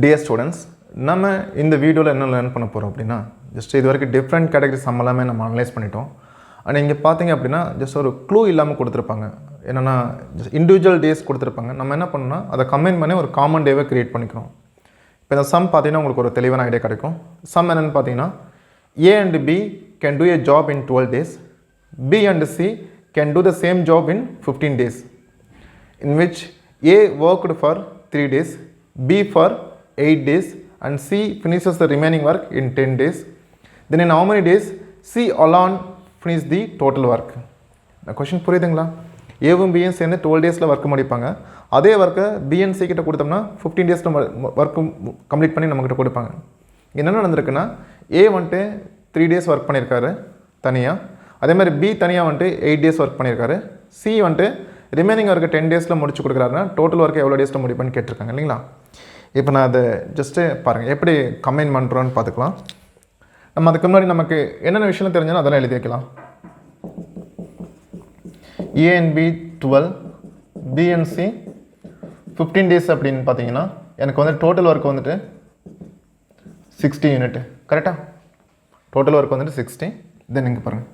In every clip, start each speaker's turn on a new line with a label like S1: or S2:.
S1: Dear students, நம்ம இந்த வீடியோவில் என்ன லேர்ன் பண்ண போகிறோம் அப்படின்னா ஜஸ்ட் இது வரைக்கும் டிஃப்ரெண்ட் கேட்டகரி சம் எல்லாமே நம்ம அனலைஸ் பண்ணிட்டோம். ஆனால் இங்கே பார்த்தீங்க அப்படின்னா ஜஸ்ட் ஒரு க்ளூ இல்லாமல் கொடுத்துருப்பாங்க. என்னென்னா இண்டிவிஜுவல் டேஸ் கொடுத்துருப்பாங்க. நம்ம என்ன பண்ணோம்னா அதை கம்பைன் பண்ணி ஒரு காமன் டேவை க்ரியேட் பண்ணிக்கிறோம். இப்போ இந்த சம் பார்த்தீங்கன்னா உங்களுக்கு ஒரு தெளிவான ஐடியா கிடைக்கும். சம் என்னென்னு பார்த்தீங்கன்னா A and B can do a job in 12 days. B and C can do the same job in 15 days. In which A worked for 3 days, B for 8 days and C finishes the remaining work in 10 days. Then in how many days C alone finish the total work? The question புரியுதுங்களா? ஏவும் பியும் சேர்ந்து 12 டேஸில் work முடிப்பாங்க. அதே ஒர்க்கை B and C கிட்ட கொடுத்தோம்னா 15 டேஸில் ஒர்க்கு கம்ப்ளீட் பண்ணி நம்மக்கிட்ட கொடுப்பாங்க. என்ன நடந்திருக்குன்னா A வந்துட்டு 3 டேஸ் ஒர்க் பண்ணியிருக்காரு தனியாக, அதே மாதிரி B தனியாக வந்துட்டு 8 டேஸ் ஒர்க் பண்ணியிருக்காரு. C வந்துட்டு ரிமைனிங் ஒர்க்கு 10 டேஸில் முடிச்சு கொடுக்குறாருன்னா டோட்டல் ஒர்க்கு எவ்வளோ டேஸில் முடிப்பான்னு கேட்டிருக்காங்க இல்லைங்களா? இப்போ நான் அதை ஜஸ்ட்டு பாருங்கள் எப்படி கம்பைன் பண்ணுறோன்னு பார்த்துக்கலாம். நம்ம அதுக்கு முன்னாடி நமக்கு என்னென்ன விஷயம் தெரிஞ்சாலும் அதெல்லாம் எழுதி வைக்கலாம். A and B 12, B and C 15 days அப்படின்னு பார்த்தீங்கன்னா எனக்கு வந்து டோட்டல் ஒர்க் வந்துட்டு 60 யூனிட். கரெக்டாக? டோட்டல் ஒர்க் வந்துட்டு 60. தென் இங்கே பாருங்கள்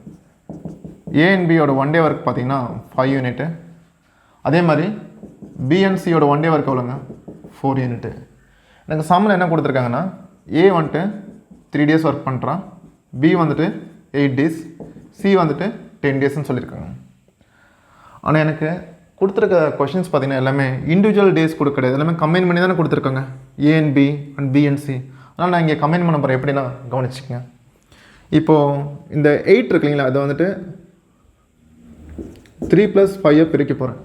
S1: A and B யோட 1 டே ஒர்க் பார்த்தீங்கன்னா 5 யூனிட்டு. அதே மாதிரி B and C யோட 1 டே ஒர்க் எவ்வளோங்க? 4 யூனிட்டு. எனக்கு சம்மில் என்ன கொடுத்துருக்காங்கன்னா A வந்துட்டு 3 டேஸ் ஒர்க் பண்ணுறான், B வந்துட்டு 8 டேஸ், C வந்துட்டு 10 டேஸ்ன்னு சொல்லியிருக்காங்க. ஆனால் எனக்கு கொடுத்துருக்க கொஷின்ஸ் பார்த்தீங்கன்னா எல்லாமே இண்டிவிஜுவல் டேஸ் கொடுக்கறது எல்லாமே கம்பைன் பண்ணி தானே கொடுத்துருக்காங்க. A and B and B and C. அதனால் நான் இங்கே கம்பைன் பண்ண போகிறேன். எப்படின்னா கவனிச்சிக்கங்க. இப்போது இந்த 8 இருக்கு இல்லைங்களா, அதை வந்துட்டு 3 + 5 பிரிக்க போகிறேன்.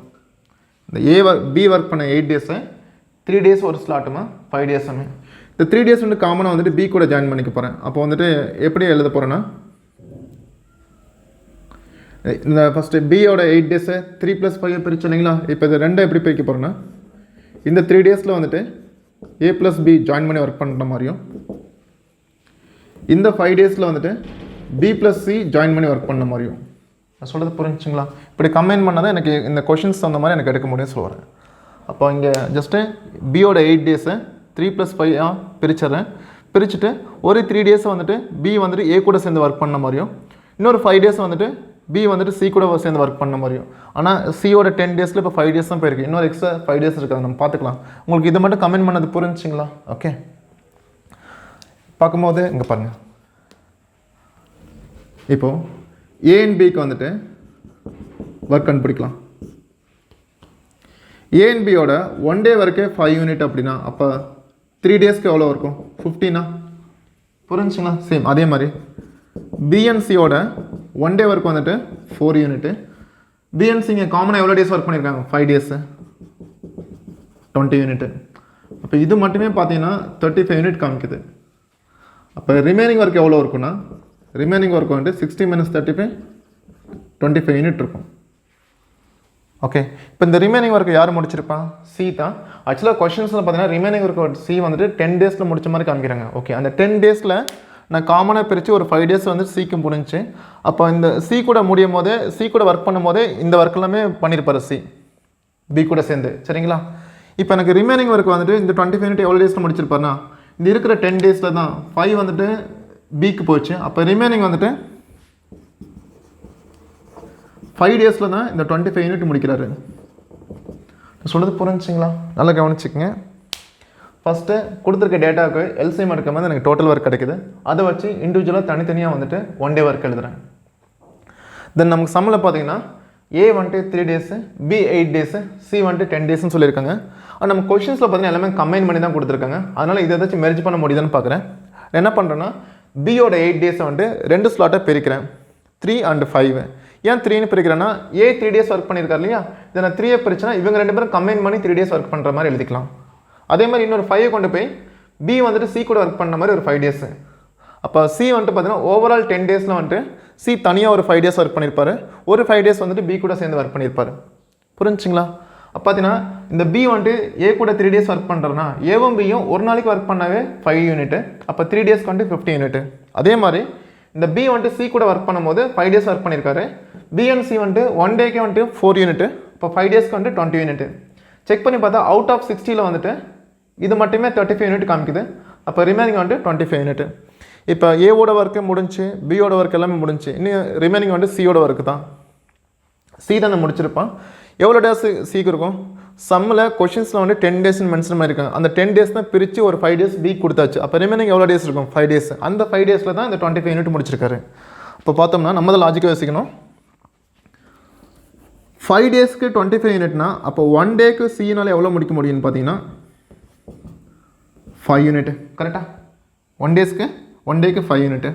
S1: இந்த B ஒர்க் பண்ண 8 டேஸை 3 டேஸ் ஒரு ஸ்லாட்டுமா 5 டேஸுமே. இந்த 3 டேஸ் வந்து காமனாக வந்துட்டு B கூட ஜாயின் பண்ணிக்க போகிறேன். அப்போ வந்துட்டு எப்படி எழுத போகிறேன்னா இந்த ஃபஸ்ட்டு Bயோட 8 டேஸை 3 + 5 பிரிச்சு இல்லைங்களா. இப்போ இது ரெண்டை எப்படி பிரிக்க போகிறேன்னா இந்த 3 டேஸில் வந்துட்டு A + B ஜாயின் பண்ணி ஒர்க் பண்ணுற மாதிரியும், இந்த 5 டேஸில் வந்துட்டு B + C ஜாயின் பண்ணி ஒர்க் பண்ண மாதிரியும். நான் சொல்கிறது புரிஞ்சுங்களா? இப்படி கம்பைன் பண்ணால் தான் எனக்கு இந்த கொஷின்ஸ் அந்த மாதிரி எனக்கு எடுக்க முடியும்னு சொல்கிறேன். அப்போ இங்கே ஜஸ்ட்டு Bயோட 8 டேஸை 3 + 5 பிரிச்சிட்றேன். பிரிச்சுட்டு ஒரு 3 டேஸை வந்துட்டு B வந்துட்டு A கூட சேர்ந்து ஒர்க் பண்ண மாதிரியும், இன்னொரு 5 டேஸ் வந்துட்டு B வந்துட்டு C கூட சேர்ந்து ஒர்க் பண்ண மாதிரியும். ஆனால் Cயோட 10 டேஸில் இப்போ 5 டேஸ் தான் போயிருக்கு. இன்னொரு எக்ஸ்ட்ரா 5 டேஸ் இருக்குது, நம்ம பார்த்துக்கலாம். உங்களுக்கு இதை மட்டும் கமெண்ட் பண்ணது புரிஞ்சுங்களா? ஓகே, பார்க்கும்போது இங்கே பாருங்கள். இப்போது A and Bக்கு வந்துட்டு ஒர்க் கண்டுபிடிக்கலாம். A and Bயோட 1 டே ஒர்க்கே 5 யூனிட் அப்படின்னா அப்போ 3 டேஸ்க்கு எவ்வளோ இருக்கும்? 15. புரிஞ்சுங்களா? சேம் அதே மாதிரி B and Cயோட 1 டே ஒர்க் வந்துட்டு 4 யூனிட்டு. B and C இங்கே காமனாக எவ்வளோ டேஸ் ஒர்க் பண்ணியிருக்காங்க? 5 டேஸு 20 யூனிட்டு. அப்போ இது மட்டுமே பார்த்தீங்கன்னா 35 யூனிட் காமிக்குது. அப்போ ரிமைனிங் ஒர்க் எவ்வளோ இருக்குன்னா ரிமைனிங் ஒர்க் வந்துட்டு 60 - 35 25 யூனிட் இருக்கும். ஓகே, இப்போ இந்த ரிமைனிங் ஒர்க்கு யார் முடிச்சிருப்பான்? C தான். ஆக்சுவலாக கொஷின்ஸில் பார்த்தீங்கன்னா ரிமைனிங் ஒர்க் C வந்துட்டு 10 டேஸில் முடிச்ச மாதிரி காமிக்கிறாங்க. ஓகே, அந்த 10 டேஸில் நான் காமனாக பிரித்து ஒரு 5 டேஸ் வந்து Cக்கு முடிஞ்சு, அப்போ இந்த C கூட முடியும் போதே C கூட ஒர்க் பண்ணும் போதே இந்த ஒர்க் எல்லாமே பண்ணியிருப்பார் C B கூட சேர்ந்து. சரிங்களா? இப்போ எனக்கு ரிமைனிங் ஒர்க் வந்துட்டு இந்த 25 யூனிட் எவ்வளோ டேஸில் முடிச்சிருப்பாருனா இந்த இருக்கிற 10 டேஸில் தான் 5 வந்துட்டு Bக்கு போச்சு. அப்போ ரிமைனிங் வந்துட்டு 5 டேஸில் தான் இந்த 25 யூனிட் முடிக்கிறாரு. சொல்கிறது புரிஞ்சுங்களா? நல்லா கவனிச்சுக்கங்க. ஃபஸ்ட்டு கொடுத்துருக்க டேட்டாவுக்கு எல்சிஎம் எடுக்கும்போது எனக்கு டோட்டல் ஒர்க் கிடைக்குது. அதை வச்சு இண்டிவிஜுவலாக தனித்தனியாக வந்துட்டு 1 டே ஒர்க் எழுதுகிறேன். தென் நமக்கு சம்மில் பார்த்தீங்கன்னா A வந்துட்டு 3 டேஸு, B 8 டேஸு, C வந்துட்டு 10 டேஸ்ன்னு சொல்லியிருக்காங்க. ஆனால் நம்ம கொஷின்ஸில் பார்த்தீங்கன்னா எல்லாமே கம்பைன் பண்ணி தான் கொடுத்துருக்காங்க. அதனால் இதை ஏதாச்சும் மெர்ஜ் பண்ண முடியுதுன்னு பார்க்குறேன். என்ன பண்ணுறேன்னா Bயோட 8 டேஸை வந்துட்டு 2 ஸ்லாட்டாக பிரிக்கிறேன், 3 and 5. ஏன் 3ன்னு பிரிக்கிறேன்னா A 3 டேஸ் ஒர்க் பண்ணியிருக்காரு இல்லையா, இதை நான் 3 பிரிச்சுன்னா இவங்க 2 பேரும் கம்பைன் பண்ணி 3 டேஸ் ஒர்க் பண்ணுற மாதிரி எழுதிக்கலாம். அதே மாதிரி இன்னொரு 5 கொண்டு போய் B வந்துட்டு C கூட ஒர்க் பண்ண மாதிரி ஒரு 5 டேஸு. அப்போ C வந்துட்டு பார்த்தீங்கன்னா ஓவரால் 10 டேஸில் வந்துட்டு C தனியாக ஒரு 5 டேஸ் ஒர்க் பண்ணியிருப்பார், ஒரு 5 டேஸ் வந்துட்டு B கூட சேர்ந்து ஒர்க் பண்ணியிருப்பார். புரிஞ்சுங்களா? அப்போ பார்த்தீங்கன்னா இந்த B வந்துட்டு A கூட 3 டேஸ் ஒர்க் பண்ணுறதுனா Aவும் Bயும் ஒரு நாளைக்கு ஒர்க் பண்ணாவே 5 யூனிட்டு. அப்போ 3 டேஸ்க்கு வந்துட்டு 50 யூனிட்டு. அதே மாதிரி இந்த B வந்துட்டு C கூட ஒர்க் பண்ணும்போது 5 டேஸ் ஒர்க் பண்ணியிருக்காரு. B and C வந்துட்டு 1 டேக்கே வந்துட்டு 4 யூனிட்டு. இப்போ 5 டேஸ்க்கு வந்துட்டு 20 யூனிட்டு. செக் பண்ணி பார்த்தா அவுட் ஆஃப் 60ல் வந்துட்டு இது மட்டுமே 35 யூனிட் காமிக்குது. அப்போ ரிமைனிங் வந்து 25 யூனிட். இப்போ ஏவோட ஒர்க்கு முடிஞ்சு, பியோட ஒர்க் எல்லாமே முடிஞ்சு, இன்னும் ரிமைனிங் வந்து சியோட ஒர்க்கு தான். சி தானே முடிச்சிருப்பான். எவ்வளோ டேஸ் சிக்கு இருக்கும்? சம்மில் கொஷின்ஸில் வந்து 10 டேஸ்ன்னு மென்ஷன் பண்ணியிருக்காங்க. அந்த 10 டேஸ் தான் பிரித்து ஒரு 5 டேஸ் பி கொடுத்தாச்சு. அப்போ ரிமைனிங் எவ்வளோ டேஸ் இருக்கும்? 5 டேஸ். அந்த 5 டேஸில் தான் இந்த 25 யூனிட் முடிச்சிருக்காரு. இப்போ பார்த்தோம்னா நம்ம தான் லாஜிக்காக யோசிக்கணும். 5 டேஸ்க்கு 25 யூனிட்னா அப்போ 1 டேக்கு சினால் எவ்வளோ முடிக்க முடியும்னு பார்த்தீங்கன்னா 5 யூனிட். கரெக்டாக? 1 டேக்கு 5 யூனிட்.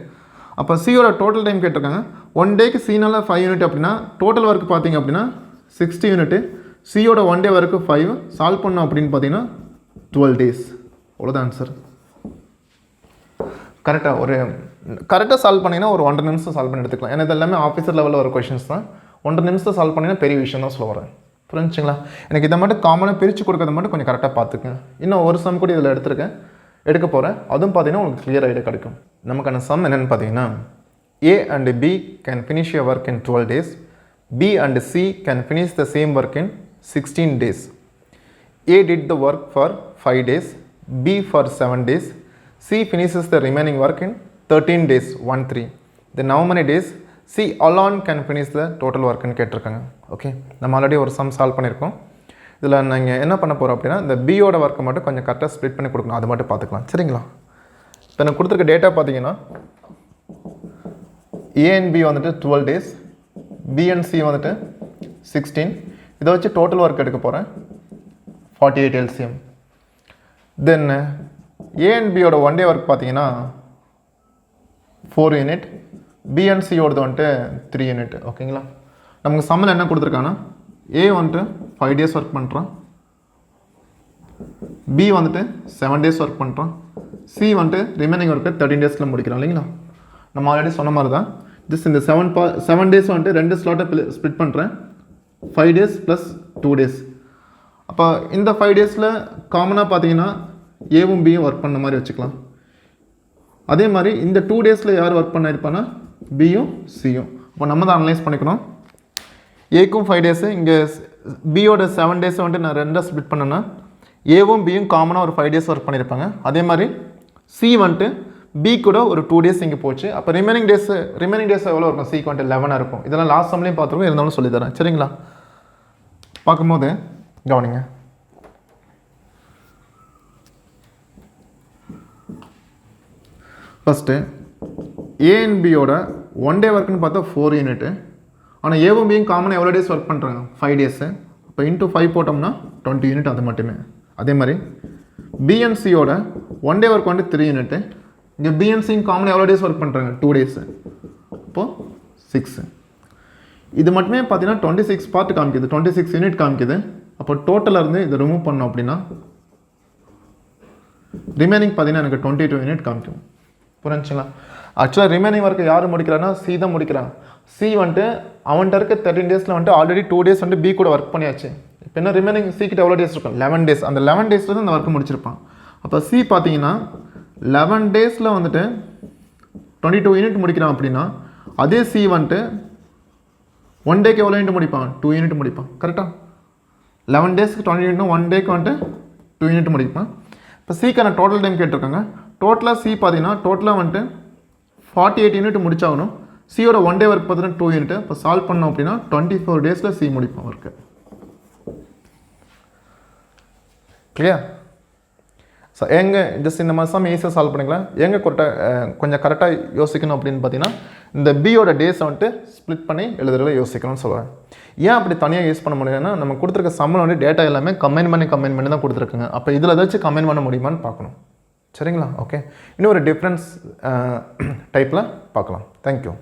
S1: அப்போ சியோட டோட்டல் டைம் கேட்டிருக்காங்க. 1 டேக்கு சினால் 5 யூனிட் அப்படின்னா டோட்டல் ஒர்க் பார்த்தீங்க அப்படின்னா 60 யூனிட். சியோட 1 டே ஒர்க்கு 5. சால்வ் பண்ணோம் அப்படின்னு பார்த்தீங்கன்னா 12 டேஸ். அவ்வளோதான் ஆன்சர். கரெக்டாக சால்வ் பண்ணிங்கன்னா ஒரு 1.5 நிமிஷம் சால்வ் பண்ணி எடுத்துக்கலாம். ஏன்னா இது எல்லாமே ஆஃபீஸர் லெவலில் வர கொஷின்ஸ் தான். 1.5 நிமிஷம் சால்வ் பண்ணிங்கன்னா பெரிய விஷயம் தான் சொல்ல வரேன். புரிஞ்சுங்களா? எனக்கு இதை மட்டும் காமனாக பிரித்து கொடுக்கறத மட்டும் கொஞ்சம் கரெக்டாக பார்த்துக்கங்க. இன்னும் ஒரு சம் கூட இதில் எடுக்க போகிறேன். அதுவும் பார்த்தீங்கன்னா உங்களுக்கு கிளியர் ஐடியா கிடைக்கும். நமக்கான சம் என்னென்னு பார்த்தீங்கன்னா, A and B can finish your work in 12 days. B and C can finish the same work in 16 days. A did the work for 5 days, B for 7 days, C finishes the remaining work in 13 days, 1-3. Then how many days C alone can finish the total work ன்னு கேட்டிருக்காங்க. Okay, நம்ம already ஒரு some solve பண்ணியிருக்கோம். இதில் நீங்கள் என்ன பண்ண போகிறோம் அப்படின்னா, இந்த பியோட ஒர்க்கை மட்டும் கொஞ்சம் கரெக்டாக ஸ்ப்ளிட் பண்ணி கொடுக்கணும். அது மட்டும் பார்த்துக்கலாம். சரிங்களா? இப்போ எனக்கு கொடுத்துருக்க டேட்டா பார்த்தீங்கன்னா A and B வந்துட்டு 12 days, B and C வந்துட்டு 16. இதை வச்சு டோட்டல் ஒர்க் எடுக்க போகிறேன் 48 LCM. Then A and Bயோட 1 day work பார்த்தீங்கன்னா 4 யூனிட், B and Cயோடது வந்துட்டு 3 யூனிட். ஓகேங்களா? நமக்கு சம்மில் என்ன கொடுத்துருக்காங்கன்னா, A வந்துட்டு 5 டேஸ் ஒர்க் பண்ணுறான், B வந்துட்டு 7 டேஸ் ஒர்க் பண்ணுறான், C வந்துட்டு ரிமைனிங் ஒர்க்கு 13 டேஸில் முடிக்கிறான். இல்லைங்களா? நம்ம ஆல்ரெடி சொன்ன மாதிரி தான். இந்த 7 டேஸ் வந்துட்டு 2 ஸ்லாட்டை ஸ்ப்ளிட் பண்ணுறேன். 5 டேஸ் ப்ளஸ் 2 டேஸ். அப்போ இந்த 5 டேஸில் காமனாக பார்த்தீங்கன்னா ஏவும் பியும் ஒர்க் பண்ண மாதிரி வச்சுக்கலாம். அதே மாதிரி இந்த 2 டேஸில் யார் ஒர்க் பண்ணியிருப்பான்னா பியும் சியும். இப்போ நம்ம தான் அனலைஸ் பண்ணிக்கணும். ஏக்கும் 5 டேஸு, இங்கே பியோட 7 டேஸை வந்துட்டு நான் 2 ஸ்ப்ளிட் பண்ணேன்னா ஏவும் பியும் காமனாக ஒரு 5 டேஸ் ஒர்க் பண்ணியிருப்பாங்க. அதே மாதிரி சி வந்துட்டு பி கூட ஒரு 2 டேஸ் இங்கே போச்சு. அப்போ ரிமைனிங் டேஸ் எவ்வளோ இருக்கும்? சிக்கு வந்துட்டு 11 இருக்கும். இதெல்லாம் லாஸ்ட் சம்லேயும் பார்த்துருக்கோம், இருந்தாலும் சொல்லித்தரேன். சரிங்களா? பார்க்கும்போது கவனிங்க. ஃபஸ்ட்டு ஏ அண்ட் பியோட 1 டே ஒர்க்குன்னு பார்த்தா 4 யூனிட்டு. ஆனால் ஏவும் பியும் காமனாக எவ்வளோ டேஸ் ஒர்க் பண்ணுறாங்க? 5 டேஸு. இப்போ இன்ட்டு 5 போட்டோம்னா 20 யூனிட். அது மட்டுமே. அதே மாதிரி பிஎன்சியோட 1 டே ஒர்க் வந்துட்டு 3 யூனிட்டு. இங்கே பிஎன்சியும் காமனாக எவ்வளோ டேஸ் ஒர்க் பண்ணுறாங்க? 2 டேஸு. இப்போது 6. இது மட்டுமே பார்த்தீங்கன்னா 26 பார்ட் காமிக்குது, 26 யூனிட் காமிக்குது. அப்போ டோட்டலாக இருந்து இதை ரிமூவ் பண்ணோம் அப்படின்னா ரிமைனிங் பார்த்தீங்கன்னா எனக்கு 22 யூனிட் காமிக்கும். புரிஞ்சுங்களா? ஆக்சுவலாக ரிமைனிங் ஒர்க்கு யார் முடிக்கிறான்னா சி தான் முடிக்கிறான். சி வந்துட்டு அவன்கிட்ட இருக்க 13 டேஸில் வந்துட்டு ஆல்ரெடி 2 டேஸ் வந்துட்டு பி கூட ஒர்க் பண்ணியாச்சு. இப்போ என்ன ரிமைனிங் சி கிட்ட எவ்வளோ டேஸ் இருக்கும்? 11 டேஸ். அந்த 11 டேஸில் தான் இந்த ஒர்க்கு முடிச்சிருப்பான். அப்போ சி பார்த்தீங்கன்னா 11 டேஸில் வந்துட்டு 22 யூனிட் முடிக்கிறான் அப்படின்னா அதே சி வந்துட்டு 1 டேக்கு எவ்வளோ யூனிட் முடிப்பான்? 2 யூனிட் முடிப்பான். கரெக்டாக? 11 டேஸ்க்கு 20 யூனிட்னா 1 டேக்கு வந்துட்டு 2 யூனிட் முடிப்பான். இப்போ சிக்கான டோட்டல் டைம் கேட்டிருக்காங்க. டோட்டலாக சி பார்த்தீங்கன்னா டோட்டலாக வந்துட்டு 48 யூனிட் முடிச்சாகணும். சியோட 1 டே ஒர்க் பார்த்தீங்கன்னா 2 யூனிட். இப்போ சால்வ் பண்ணோம் அப்படின்னா 24 டேஸில் சி முடிப்பான் ஒர்க்கு. கிளியர்? ஸோ எங்கே ஜஸ்ட் இந்த மாதிரி சம் ஈஸியாக சால்வ் பண்ணிக்கலாம். எங்கே கொஞ்சம் கரெக்டாக யோசிக்கணும் அப்படின்னு பார்த்தீங்கன்னா இந்த பியோட டேஸை வந்துட்டு ஸ்ப்ளிட் பண்ணி எழுதுறத யோசிக்கணும்னு சொல்லுவேன். ஏன் அப்படி தனியாக யூஸ் பண்ண முடியும்னா நம்ம கொடுத்துருக்க சம்மில் வந்து டேட்டா எல்லாமே கம்பைன் பண்ணி தான் கொடுத்துருக்குங்க. அப்போ இதில் ஏதாச்சும் கம்பைன் பண்ண முடியுமான்னு பார்க்கணும். சரிங்களா? ஓகே, இன்னும் ஒரு டிஃப்ரென்ஸ் டைப்பில் பார்க்கலாம். தேங்க்யூ.